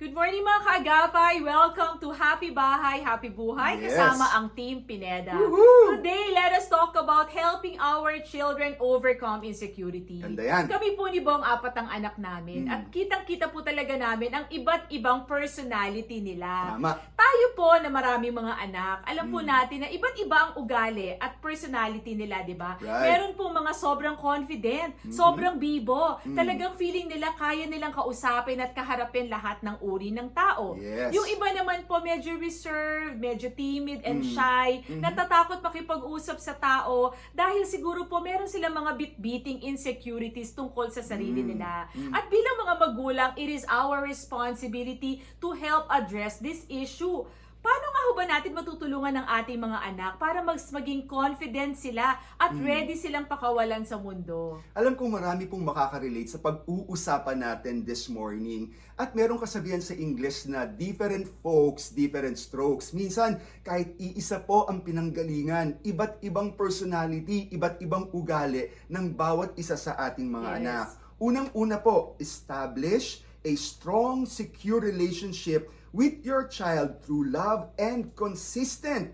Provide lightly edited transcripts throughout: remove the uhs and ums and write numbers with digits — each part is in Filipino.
Good morning mga kaagapay! Welcome to Happy Bahay, Happy Buhay Yes. kasama ang Team Pineda. Woohoo! Today, let us talk about helping our children overcome insecurity. Ganda yan. Kami po ni Bong, apat ang anak namin at kitang-kita po talaga namin ang iba't ibang personality nila. Tama. Tayo po na maraming mga anak, alam po natin na iba't iba ang ugali at personality nila, di ba? Right. Meron po mga sobrang confident, sobrang bibo, talagang feeling nila kaya nilang kausapin at kaharapin lahat ng uri ng tao. Yes. Yung iba naman po medyo reserved, medyo timid and shy, natatakot makipag-usap sa tao dahil siguro po meron silang mga bit-biting insecurities tungkol sa sarili nila. At bilang mga magulang, it is our responsibility to help address this issue. Paano nga ho ba natin matutulungan ng ating mga anak para maging confident sila at ready silang pakawalan sa mundo? Alam kong marami pong makaka-relate sa pag-uusapan natin this morning. At merong kasabihan sa English na different folks, different strokes. Minsan, kahit iisa po ang pinanggalingan, iba't ibang personality, iba't ibang ugali ng bawat isa sa ating mga Yes. anak. Unang-una po, establish a strong, secure relationship with your child through love and consistent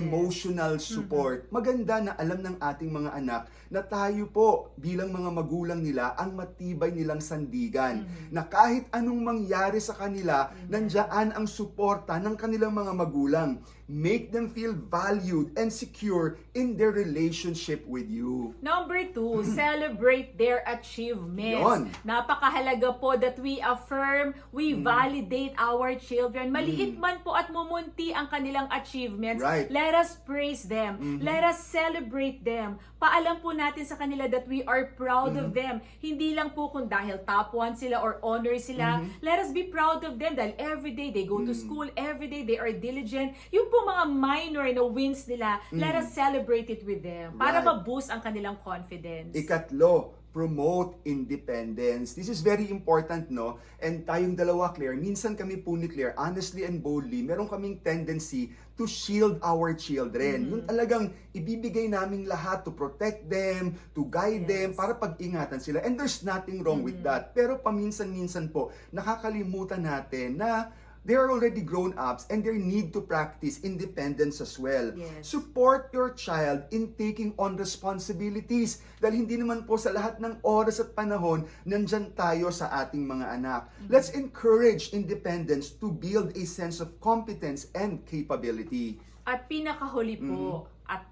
emotional support. Maganda na alam ng ating mga anak na tayo po bilang mga magulang nila ang matibay nilang sandigan. Na kahit anong mangyari sa kanila, nandiyan ang suporta ng kanilang mga magulang. Make them feel valued and secure in their relationship with you. Number 2, celebrate their achievements. Yon. Napakahalaga po that we affirm, we validate our children. Maliit man po at mumunti ang kanilang achievements. Right. Let us praise them. Let us celebrate them. Paalam po natin sa kanila that we are proud of them. Hindi lang po kung dahil top 1 sila or honor sila. Let us be proud of them dahil everyday they go to school, everyday they are diligent. Yung po mga minor na wins nila, let us celebrate it with them para Right. ma-boost ang kanilang confidence. Ikatlo, promote independence. This is very important, no? And tayong dalawa, Claire, minsan kami po ni Claire, honestly and boldly, meron kaming tendency to shield our children. Yung talagang ibibigay naming lahat to protect them, to guide them, para pag-ingatan sila. And there's nothing wrong with that. Pero paminsan-minsan po, nakakalimutan natin na they are already grown-ups and they need to practice independence as well. Yes. Support your child in taking on responsibilities. Dahil hindi naman po sa lahat ng oras at panahon, nandyan tayo sa ating mga anak. Let's encourage independence to build a sense of competence and capability. At pinakahuli po, at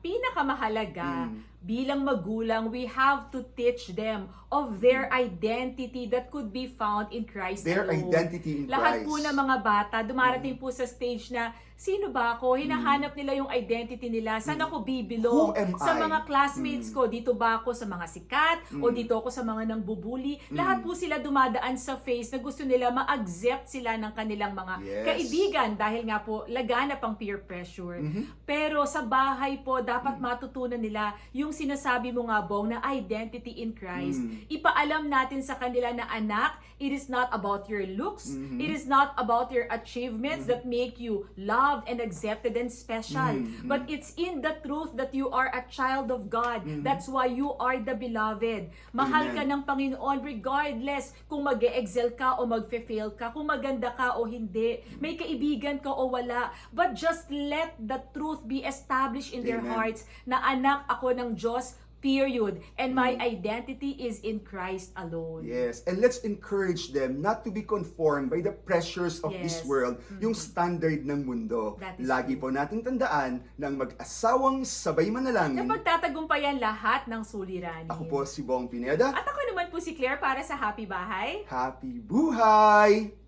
pinakamahalaga, bilang magulang, we have to teach them of their identity that could be found in Christ Their alone. identity in Lahat Christ. po ng mga bata, dumarating po sa stage na, sino ba ako? Hinahanap nila yung identity nila. Saan ako bibilong? Who am Sa I? mga classmates ko, dito ba ako sa mga sikat? O dito ako sa mga nangbubuli? Lahat po sila dumadaan sa phase na gusto nila ma-accept sila ng kanilang mga Yes. kaibigan dahil nga po laganap ang peer pressure. Pero sa bahay po, dapat matutunan nila yung sinasabi mo nga, Bong, na identity in Christ. Ipaalam natin sa kanila na, anak, it is not about your looks. It is not about your achievements that make you loved and accepted and special. But it's in the truth that you are a child of God. That's why you are the beloved. Mahal ka ng Panginoon regardless kung mag-e-excel ka o mag-fail ka, kung maganda ka o hindi, may kaibigan ka o wala. But just let the truth be established in their Amen. hearts na anak ako ng Diyos, period. And my identity is in Christ alone. Yes, and let's encourage them not to be conformed by the pressures of this Yes. world, yung standard ng mundo. That is Lagi po nating tandaan ng mag-asawang sabay Na manalangin. pagtatagumpayan lahat ng suliranin. Ako po si Bong Pineda. At ako naman po si Claire para sa Happy Bahay. Happy buhay!